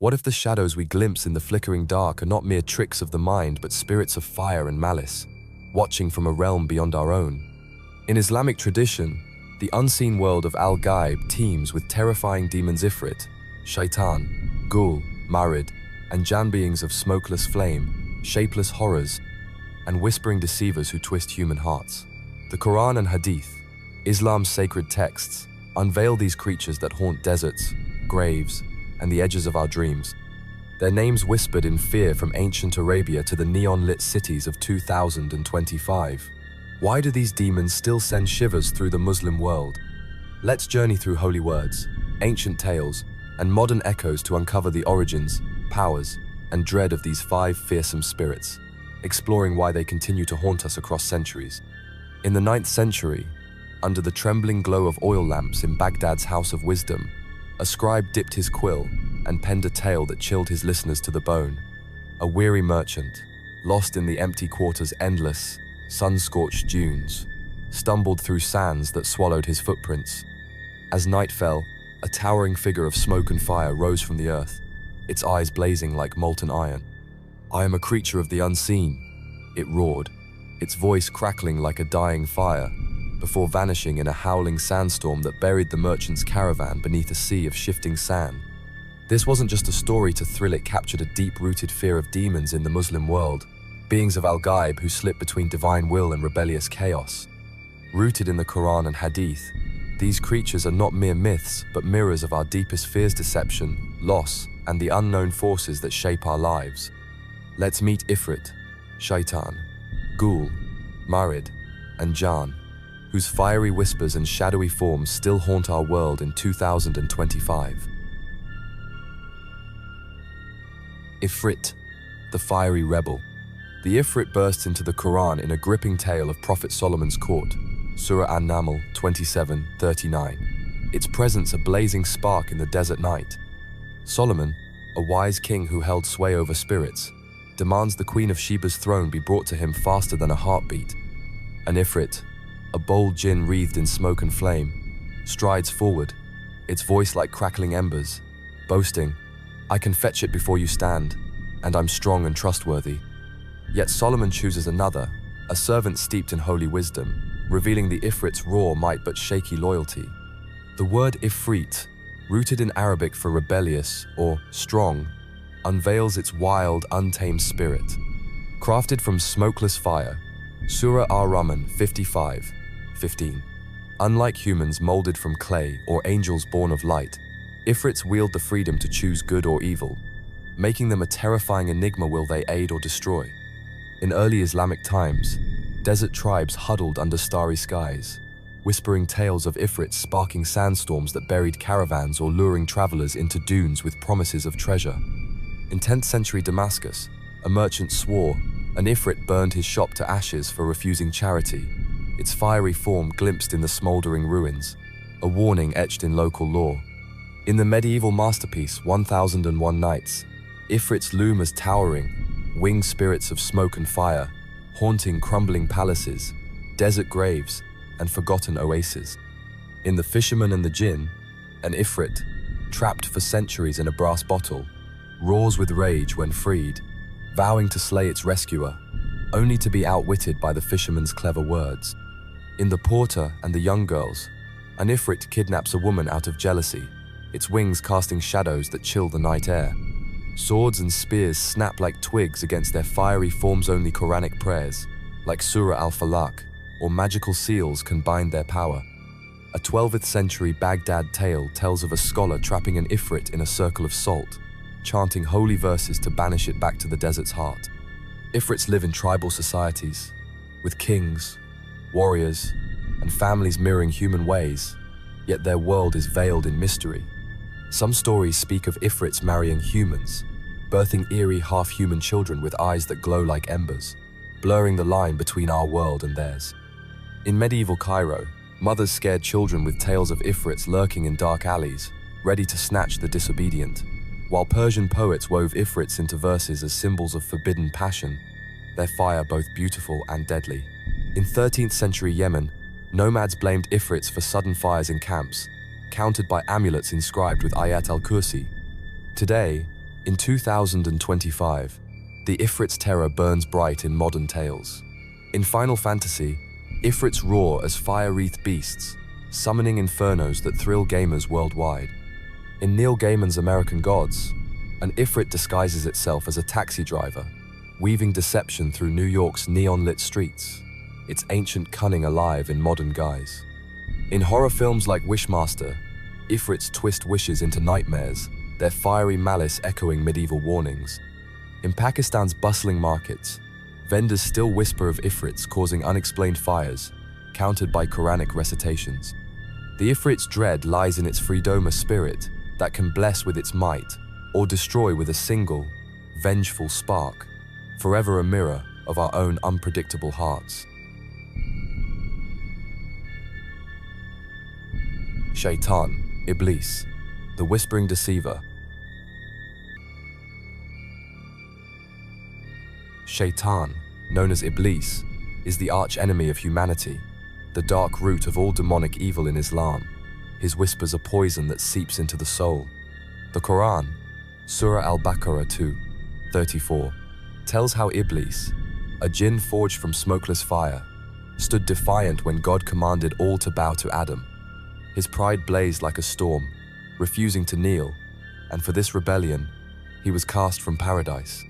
What if the shadows we glimpse in the flickering dark are not mere tricks of the mind but spirits of fire and malice, watching from a realm beyond our own? In Islamic tradition, the unseen world of Al-Ghaib teems with terrifying demons Ifrit, shaitan, ghoul, marid, and Jann beings of smokeless flame, shapeless horrors, and whispering deceivers who twist human hearts. The Qur'an and Hadith, Islam's sacred texts, unveil these creatures that haunt deserts, graves, and the edges of our dreams. Their names whispered in fear from ancient Arabia to the neon-lit cities of 2025. Why do these demons still send shivers through the Muslim world? Let's journey through holy words, ancient tales, and modern echoes to uncover the origins, powers, and dread of these 5 fearsome spirits, exploring why they continue to haunt us across centuries. In the 9th century, under the trembling glow of oil lamps in Baghdad's House of Wisdom, a scribe dipped his quill and penned a tale that chilled his listeners to the bone. A weary merchant, lost in the empty quarter's endless, sun-scorched dunes, stumbled through sands that swallowed his footprints. As night fell, a towering figure of smoke and fire rose from the earth, its eyes blazing like molten iron. "I am a creature of the unseen," it roared, its voice crackling like a dying fire, before vanishing in a howling sandstorm that buried the merchant's caravan beneath a sea of shifting sand. This wasn't just a story to thrill, it captured a deep-rooted fear of demons in the Muslim world, beings of Al-Ghaib who slip between divine will and rebellious chaos. Rooted in the Qur'an and Hadith, these creatures are not mere myths, but mirrors of our deepest fears: deception, loss, and the unknown forces that shape our lives. Let's meet Ifrit, shaitan, ghoul, marid, and Jann, whose fiery whispers and shadowy forms still haunt our world in 2025. Ifrit, the fiery rebel. The Ifrit bursts into the Quran in a gripping tale of Prophet Solomon's court, Surah An-Naml 27:39. Its presence a blazing spark in the desert night. Solomon, a wise king who held sway over spirits, demands the Queen of Sheba's throne be brought to him faster than a heartbeat. An Ifrit, a bold jinn wreathed in smoke and flame, strides forward, its voice like crackling embers, boasting, "I can fetch it before you stand, and I'm strong and trustworthy." Yet Solomon chooses another, a servant steeped in holy wisdom, revealing the Ifrit's raw might but shaky loyalty. The word Ifrit, rooted in Arabic for rebellious or strong, unveils its wild, untamed spirit. Crafted from smokeless fire, Surah Ar-Rahman 55:15. Unlike humans molded from clay or angels born of light, Ifrits wield the freedom to choose good or evil, making them a terrifying enigma: will they aid or destroy? In early Islamic times, desert tribes huddled under starry skies, whispering tales of Ifrits sparking sandstorms that buried caravans or luring travelers into dunes with promises of treasure. In 10th century Damascus, a merchant swore an Ifrit burned his shop to ashes for refusing charity, its fiery form glimpsed in the smoldering ruins, a warning etched in local law. In the medieval masterpiece 1001 Nights, Ifrits loom as towering, winged spirits of smoke and fire, haunting crumbling palaces, desert graves, and forgotten oases. In The Fisherman and the Jinn, an Ifrit, trapped for centuries in a brass bottle, roars with rage when freed, vowing to slay its rescuer, only to be outwitted by the fisherman's clever words. In The Porter and the Young Girls, an Ifrit kidnaps a woman out of jealousy, its wings casting shadows that chill the night air. Swords and spears snap like twigs against their fiery forms. Only Quranic prayers, like Surah Al-Falaq, or magical seals can bind their power. A 12th century Baghdad tale tells of a scholar trapping an Ifrit in a circle of salt, chanting holy verses to banish it back to the desert's heart. Ifrits live in tribal societies, with kings, warriors, and families mirroring human ways, yet their world is veiled in mystery. Some stories speak of Ifrits marrying humans, birthing eerie half-human children with eyes that glow like embers, blurring the line between our world and theirs. In medieval Cairo, mothers scared children with tales of Ifrits lurking in dark alleys, ready to snatch the disobedient. While Persian poets wove Ifrits into verses as symbols of forbidden passion, their fire both beautiful and deadly. In 13th century Yemen, nomads blamed Ifrits for sudden fires in camps, countered by amulets inscribed with Ayat al-Kursi. Today, In 2025, the Ifrit's terror burns bright in modern tales. In Final Fantasy, Ifrits roar as fire-wreathed beasts, summoning infernos that thrill gamers worldwide. In Neil Gaiman's American Gods, an Ifrit disguises itself as a taxi driver, weaving deception through New York's neon-lit streets, its ancient cunning alive in modern guise. In horror films like Wishmaster, Ifrits twist wishes into nightmares, their fiery malice echoing medieval warnings. In Pakistan's bustling markets, vendors still whisper of Ifrits causing unexplained fires, countered by Quranic recitations. The Ifrit's dread lies in its freedoma spirit that can bless with its might or destroy with a single, vengeful spark, forever a mirror of our own unpredictable hearts. Shaitan, Iblis, the whispering deceiver. Shaitan, known as Iblis, is the arch-enemy of humanity, the dark root of all demonic evil in Islam. His whispers are poison that seeps into the soul. The Quran, Surah Al-Baqarah 2:34, tells how Iblis, a jinn forged from smokeless fire, stood defiant when God commanded all to bow to Adam. His pride blazed like a storm, refusing to kneel, and for this rebellion, he was cast from paradise.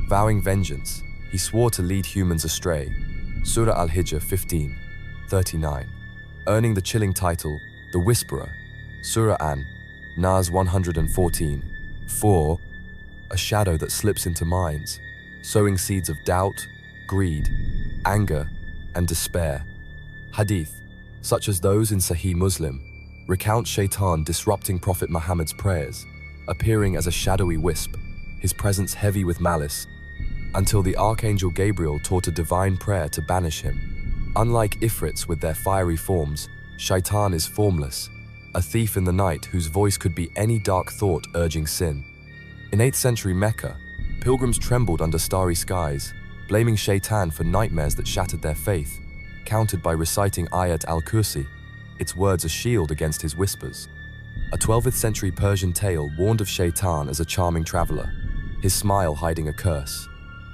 Vowing vengeance, he swore to lead humans astray, Surah Al-Hijr 15:39, earning the chilling title, The Whisperer, Surah An-Nas 114:4, a shadow that slips into minds, sowing seeds of doubt, greed, anger, and despair. Hadith, such as those in Sahih Muslim, recount Shaitan disrupting Prophet Muhammad's prayers, appearing as a shadowy wisp, his presence heavy with malice, until the Archangel Gabriel taught a divine prayer to banish him. Unlike Ifrits with their fiery forms, Shaitan is formless, a thief in the night whose voice could be any dark thought urging sin. In 8th century Mecca, pilgrims trembled under starry skies, blaming Shaitan for nightmares that shattered their faith, countered by reciting Ayat al-Kursi, its words a shield against his whispers. A 12th century Persian tale warned of Shaitan as a charming traveler, his smile hiding a curse,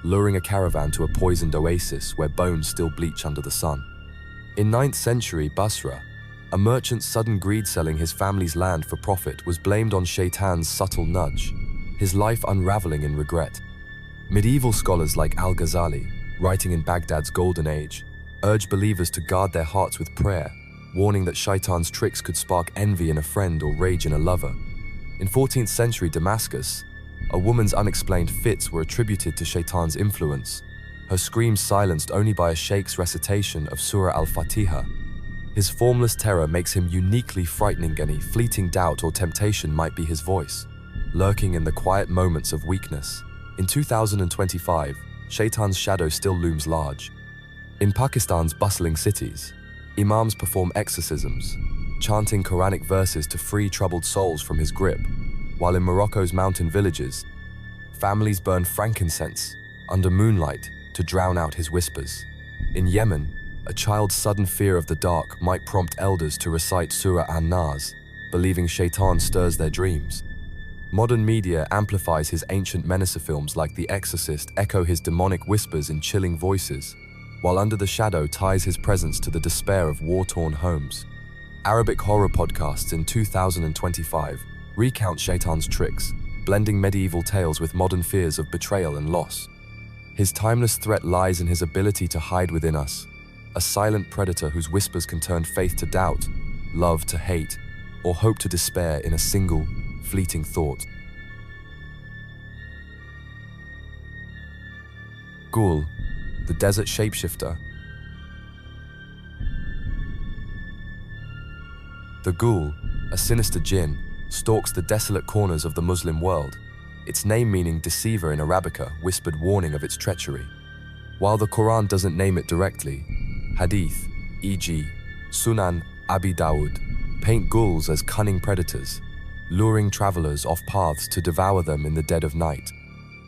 luring a caravan to a poisoned oasis where bones still bleach under the sun. In 9th century Basra, a merchant's sudden greed selling his family's land for profit was blamed on Shaitan's subtle nudge, his life unraveling in regret. Medieval scholars like Al-Ghazali, writing in Baghdad's golden age, urged believers to guard their hearts with prayer, warning that Shaitan's tricks could spark envy in a friend or rage in a lover. In 14th century Damascus, a woman's unexplained fits were attributed to Shaitan's influence, her screams silenced only by a sheikh's recitation of Surah Al-Fatiha. His formless terror makes him uniquely frightening. Any fleeting doubt or temptation might be his voice, lurking in the quiet moments of weakness. In 2025, Shaitan's shadow still looms large. In Pakistan's bustling cities, imams perform exorcisms, chanting Quranic verses to free troubled souls from his grip, while in Morocco's mountain villages, families burn frankincense under moonlight to drown out his whispers. In Yemen, a child's sudden fear of the dark might prompt elders to recite Surah An-Nas, believing Shaitan stirs their dreams. Modern media amplifies his ancient menace. Films like The Exorcist echo his demonic whispers in chilling voices, while Under the Shadow ties his presence to the despair of war-torn homes. Arabic horror podcasts in 2025 recount Shaitan's tricks, blending medieval tales with modern fears of betrayal and loss. His timeless threat lies in his ability to hide within us, a silent predator whose whispers can turn faith to doubt, love to hate, or hope to despair in a single, fleeting thought. Ghoul, the desert shapeshifter. The ghoul, a sinister jinn, stalks the desolate corners of the Muslim world, its name meaning deceiver in Arabica, whispered warning of its treachery. While the Quran doesn't name it directly, Hadith, e.g. Sunan Abi Dawud, paint ghouls as cunning predators, luring travelers off paths to devour them in the dead of night.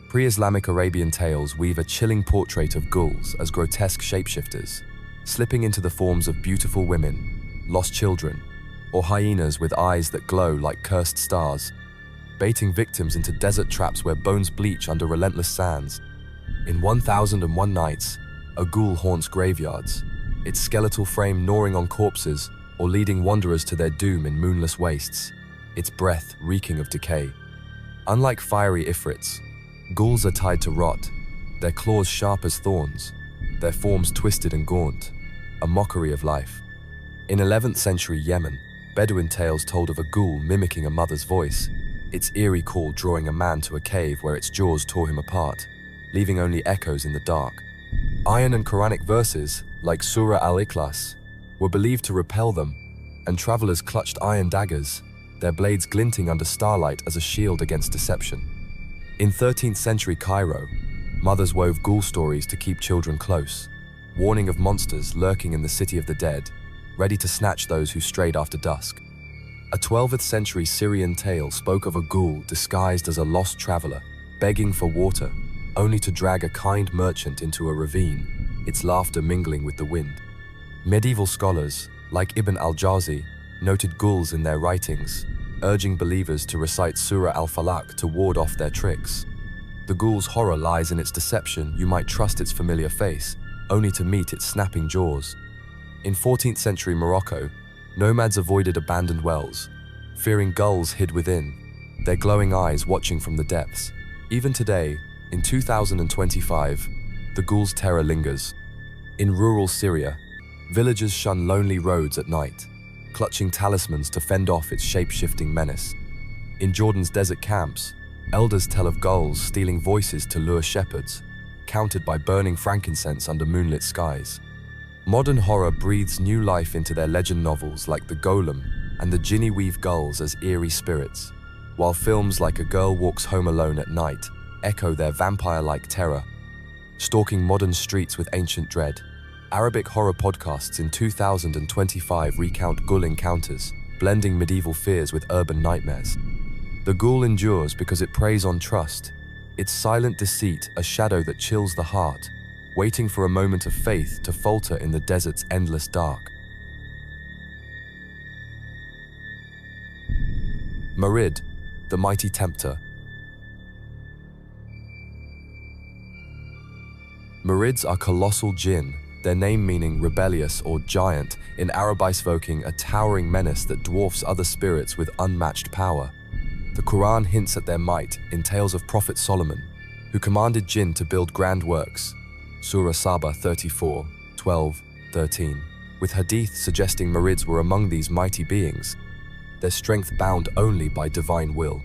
Pre-Islamic Arabian tales weave a chilling portrait of ghouls as grotesque shapeshifters, slipping into the forms of beautiful women, lost children, or hyenas with eyes that glow like cursed stars. baiting victims into desert traps where bones bleach under relentless sands. In 1001 Nights, a ghoul haunts graveyards, its skeletal frame gnawing on corpses or leading wanderers to their doom in moonless wastes, its breath reeking of decay. Unlike fiery Ifrits, ghouls are tied to rot, their claws sharp as thorns, their forms twisted and gaunt, a mockery of life. In 11th century Yemen, Bedouin tales told of a ghoul mimicking a mother's voice, its eerie call drawing a man to a cave where its jaws tore him apart, leaving only echoes in the dark. Iron and Quranic verses, like Surah Al-Ikhlas, were believed to repel them, and travelers clutched iron daggers, their blades glinting under starlight as a shield against deception. In 13th century Cairo, mothers wove ghoul stories to keep children close, warning of monsters lurking in the city of the dead, ready to snatch those who strayed after dusk. A 12th century Syrian tale spoke of a ghoul disguised as a lost traveler, begging for water, only to drag a kind merchant into a ravine, its laughter mingling with the wind. Medieval scholars, like Ibn al-Jawzi, noted ghouls in their writings, urging believers to recite Surah al-Falaq to ward off their tricks. The ghoul's horror lies in its deception. You might trust its familiar face, only to meet its snapping jaws. In 14th century Morocco, nomads avoided abandoned wells, fearing gulls hid within, their glowing eyes watching from the depths. Even today, in 2025, the ghoul's terror lingers. In rural Syria, villagers shun lonely roads at night, clutching talismans to fend off its shape-shifting menace. In Jordan's desert camps, elders tell of gulls stealing voices to lure shepherds, countered by burning frankincense under moonlit skies. Modern horror breathes new life into their legend novels like The Golem and the jinni weave gulls as eerie spirits, while films like A Girl Walks Home Alone at Night echo their vampire-like terror, stalking modern streets with ancient dread. Arabic horror podcasts in 2025 recount ghoul encounters, blending medieval fears with urban nightmares. The ghoul endures because it preys on trust, its silent deceit a shadow that chills the heart, waiting for a moment of faith to falter in the desert's endless dark. Marid, the mighty tempter. Marids are colossal jinn, their name meaning rebellious or giant, in Arabic evoking a towering menace that dwarfs other spirits with unmatched power. The Quran hints at their might in tales of Prophet Solomon, who commanded jinn to build grand works, Surah Saba 34, 12, 13, with hadith suggesting Marids were among these mighty beings, their strength bound only by divine will.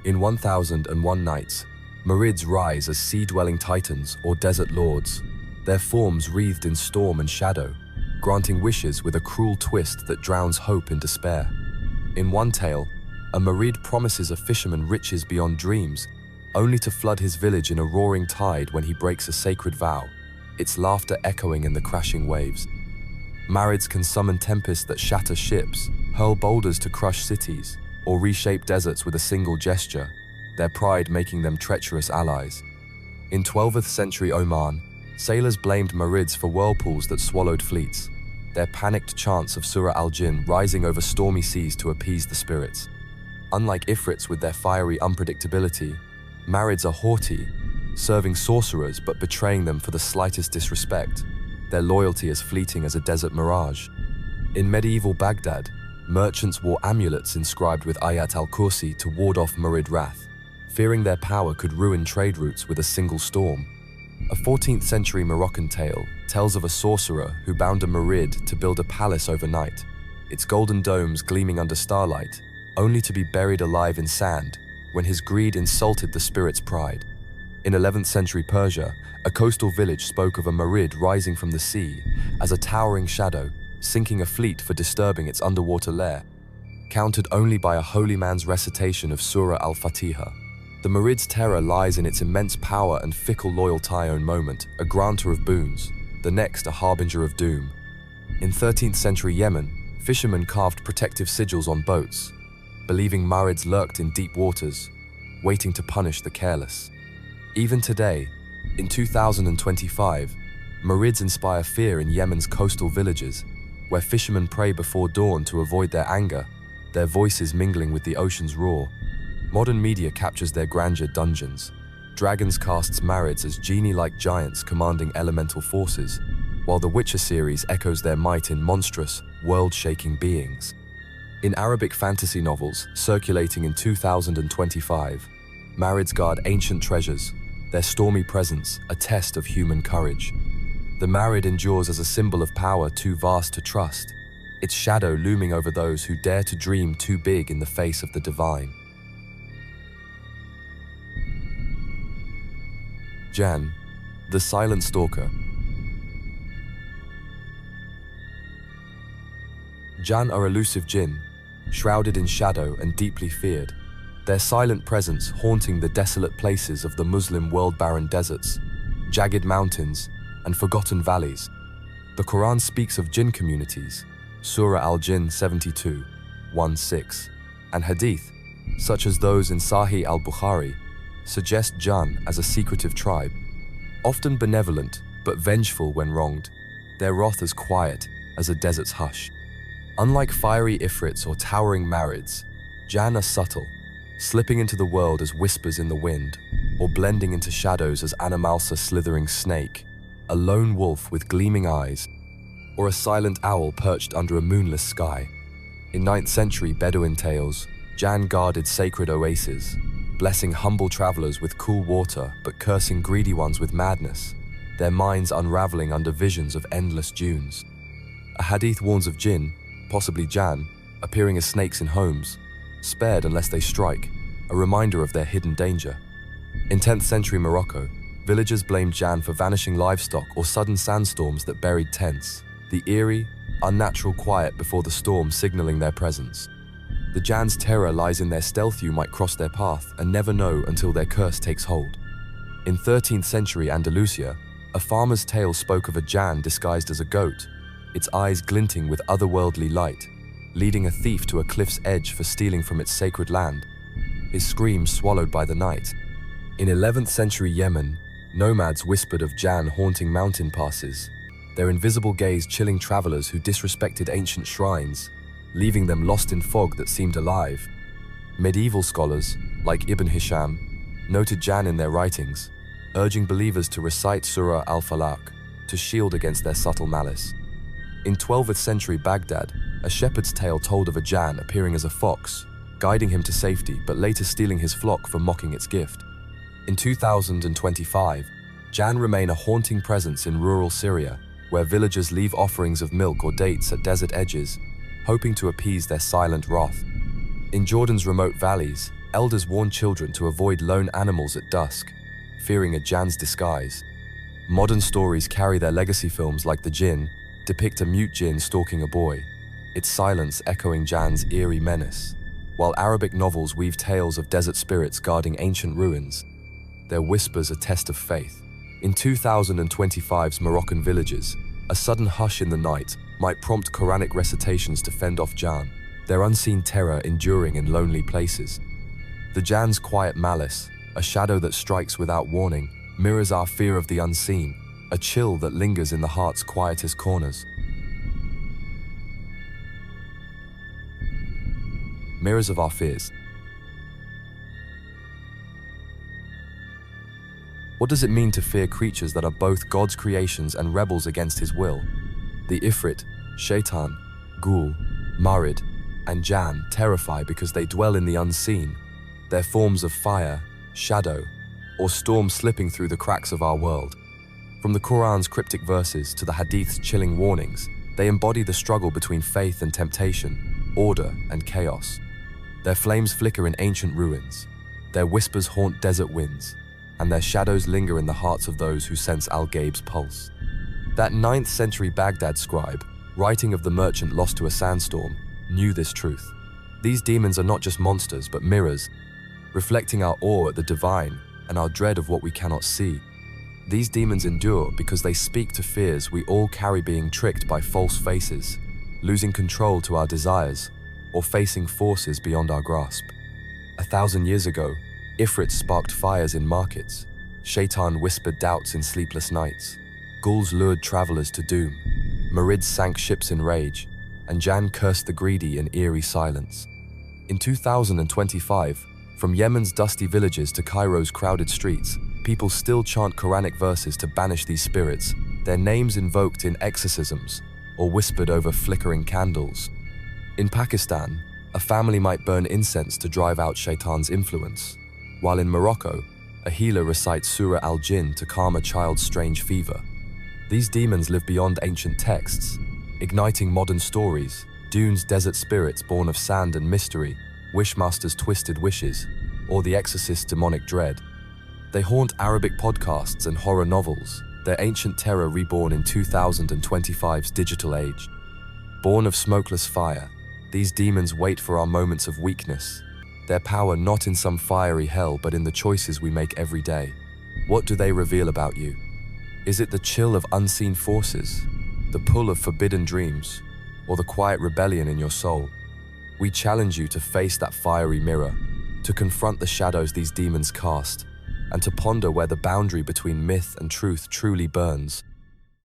In 1001 Nights, Marids rise as sea-dwelling titans or desert lords, their forms wreathed in storm and shadow, granting wishes with a cruel twist that drowns hope in despair. In one tale, a Marid promises a fisherman riches beyond dreams, only to flood his village in a roaring tide when he breaks a sacred vow, its laughter echoing in the crashing waves. Marids can summon tempests that shatter ships, hurl boulders to crush cities, or reshape deserts with a single gesture, their pride making them treacherous allies. In 12th century Oman, sailors blamed Marids for whirlpools that swallowed fleets, their panicked chants of Surah al-Jinn rising over stormy seas to appease the spirits. Unlike Ifrits with their fiery unpredictability, Marids are haughty, serving sorcerers but betraying them for the slightest disrespect, their loyalty as fleeting as a desert mirage. In medieval Baghdad, merchants wore amulets inscribed with Ayat al-Kursi to ward off Marid wrath, fearing their power could ruin trade routes with a single storm. A 14th century Moroccan tale tells of a sorcerer who bound a Marid to build a palace overnight, its golden domes gleaming under starlight, only to be buried alive in sand when his greed insulted the spirit's pride. In 11th century Persia, a coastal village spoke of a Marid rising from the sea as a towering shadow, sinking a fleet for disturbing its underwater lair, countered only by a holy man's recitation of Surah al-Fatiha. The Marid's terror lies in its immense power and fickle loyalty. One moment, a granter of boons, the next a harbinger of doom. In 13th century Yemen, fishermen carved protective sigils on boats, believing Marids lurked in deep waters, waiting to punish the careless. Even today, in 2025, Marids inspire fear in Yemen's coastal villages, where fishermen pray before dawn to avoid their anger, their voices mingling with the ocean's roar. Modern media captures their grandeur dungeons. Dragons casts Marids as genie-like giants commanding elemental forces, while the Witcher series echoes their might in monstrous, world-shaking beings. In Arabic fantasy novels circulating in 2025, Marids guard ancient treasures, their stormy presence a test of human courage. The Marid endures as a symbol of power too vast to trust, its shadow looming over those who dare to dream too big in the face of the divine. Jan, the silent stalker. Jan are elusive jinn, shrouded in shadow and deeply feared, their silent presence haunting the desolate places of the Muslim world, barren deserts, jagged mountains, and forgotten valleys. The Quran speaks of jinn communities, Surah al-Jinn 72:1-6, and Hadith, such as those in Sahih al-Bukhari, suggest jinn as a secretive tribe, often benevolent but vengeful when wronged, their wrath as quiet as a desert's hush. Unlike fiery Ifrits or towering Marids, jinn are subtle, slipping into the world as whispers in the wind, or blending into shadows as Animalsa slithering snake, a lone wolf with gleaming eyes, or a silent owl perched under a moonless sky. In 9th century Bedouin tales, jinn guarded sacred oases, blessing humble travelers with cool water but cursing greedy ones with madness, their minds unraveling under visions of endless dunes. A hadith warns of jinn, possibly jinn, appearing as snakes in homes, spared unless they strike, a reminder of their hidden danger. In 10th century Morocco, villagers blamed jinn for vanishing livestock or sudden sandstorms that buried tents, the eerie, unnatural quiet before the storm signaling their presence. The jinn's terror lies in their stealth. You might cross their path and never know until their curse takes hold. In 13th century Andalusia, a farmer's tale spoke of a jinn disguised as a goat, its eyes glinting with otherworldly light, leading a thief to a cliff's edge for stealing from its sacred land, his screams swallowed by the night. In 11th century Yemen, nomads whispered of jinn haunting mountain passes, their invisible gaze chilling travelers who disrespected ancient shrines, leaving them lost in fog that seemed alive. Medieval scholars, like Ibn Hisham, noted jinn in their writings, urging believers to recite Surah al-Falaq to shield against their subtle malice. In 12th century Baghdad, a shepherd's tale told of a jinn appearing as a fox, guiding him to safety but later stealing his flock for mocking its gift. In 2025, jinn remain a haunting presence in rural Syria, where villagers leave offerings of milk or dates at desert edges, hoping to appease their silent wrath. In Jordan's remote valleys, elders warn children to avoid lone animals at dusk, fearing a jinn's disguise. Modern stories carry their legacy. Films like The Jinn depict a mute jinn stalking a boy, its silence echoing jinn's eerie menace, while Arabic novels weave tales of desert spirits guarding ancient ruins, their whispers a test of faith. In 2025's Moroccan villages, a sudden hush in the night might prompt Quranic recitations to fend off jinn, their unseen terror enduring in lonely places. The jinn's quiet malice, a shadow that strikes without warning, mirrors our fear of the unseen, a chill that lingers in the heart's quietest corners. Mirrors of our fears. What does it mean to fear creatures that are both God's creations and rebels against His will? The Ifrit, Shaitan, Ghoul, Marid, and Jinn terrify because they dwell in the unseen, their forms of fire, shadow, or storm slipping through the cracks of our world. From the Quran's cryptic verses to the Hadith's chilling warnings, they embody the struggle between faith and temptation, order and chaos. Their flames flicker in ancient ruins, their whispers haunt desert winds, and their shadows linger in the hearts of those who sense Al-Ghaib's pulse. That 9th century Baghdad scribe, writing of the merchant lost to a sandstorm, knew this truth. These demons are not just monsters, but mirrors, reflecting our awe at the divine and our dread of what we cannot see. These demons endure because they speak to fears we all carry, being tricked by false faces, losing control to our desires, or facing forces beyond our grasp. 1,000 years ago, Ifrit sparked fires in markets, Shaitan whispered doubts in sleepless nights, ghouls lured travelers to doom, Marids sank ships in rage, and Jinn cursed the greedy in eerie silence. In 2025, From Yemen's dusty villages to Cairo's crowded streets, people still chant Quranic verses to banish these spirits, their names invoked in exorcisms or whispered over flickering candles. In Pakistan, a family might burn incense to drive out shaitan's influence, while in Morocco, a healer recites Surah al-Jinn to calm a child's strange fever. These demons live beyond ancient texts, igniting modern stories, Dune's desert spirits born of sand and mystery, Wishmaster's twisted wishes, or the exorcist's demonic dread. They haunt Arabic podcasts and horror novels, their ancient terror reborn in 2025's digital age. Born of smokeless fire, these demons wait for our moments of weakness, their power not in some fiery hell but in the choices we make every day. What do they reveal about you? Is it the chill of unseen forces, the pull of forbidden dreams, or the quiet rebellion in your soul? We challenge you to face that fiery mirror, to confront the shadows these demons cast, and to ponder where the boundary between myth and truth truly burns.